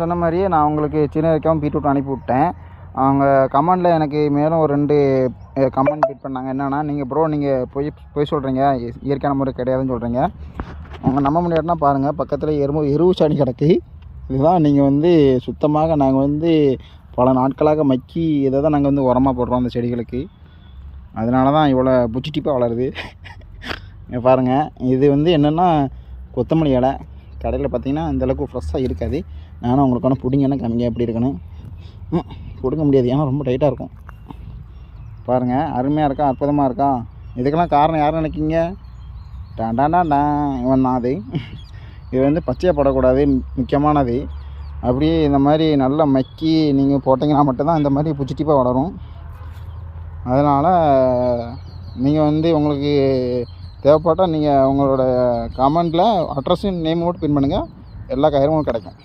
சொன்ன மாதிரியே நான் உங்களுக்கு சின்ன வரைக்கும் பீட்ரூட் அனுப்பி விட்டேன். அவங்க கமெண்டில் எனக்கு மேலும் ஒரு 2 கமெண்ட் பீட் பண்ணாங்க. என்னென்னா, நீங்கள் ப்ரோ நீங்கள் பொய் சொல்கிறீங்க, இயற்கையான முறை கிடையாதுன்னு சொல்கிறீங்க. அவங்க நம்ப முடியாதுன்னா பாருங்கள், பக்கத்தில் எருவு சாணி கிடக்கு. இதுதான் நீங்கள் சுத்தமாக நாங்கள் பல நாட்களாக மக்கி இதை தான் நாங்கள் உரமாக போடுறோம் அந்த செடிகளுக்கு. அதனால தான் இவ்வளோ புச்சிட்டிப்பாக வளருது. பாருங்கள், இது என்னென்னா கொத்தமல்லி இலை. கடையில் பார்த்தீங்கன்னா இந்தளவுக்கு ஃப்ரெஷ்ஷாக இருக்காது. நானும் அவங்களுக்கான பிடிங்கன்னா கம்மியாக எப்படி இருக்குன்னு கொடுக்க முடியாது, ஏன்னா ரொம்ப டைட்டாக இருக்கும். பாருங்கள், அருமையாக இருக்கா, அற்புதமாக இருக்கா. இதுக்கெல்லாம் காரணம் யாரும் நினைக்கிங்க? டாண்டாண்டா இவன் தான். இது பச்சையாக போடக்கூடாது, முக்கியமானது. அப்படியே இந்த மாதிரி நல்லா மக்கி நீங்கள் போட்டிங்கன்னா மட்டும்தான் இந்த மாதிரி புச்சிட்டிப்பாக வளரும். அதனால் நீங்கள் உங்களுக்கு தேவைப்பட்டால் நீங்கள் உங்களோட கமெண்டில் அட்ரஸும் நேம் மட்டும் பின் பண்ணுங்கள். எல்லா காய்கறியும் உங்களுக்கு கிடைக்கும்.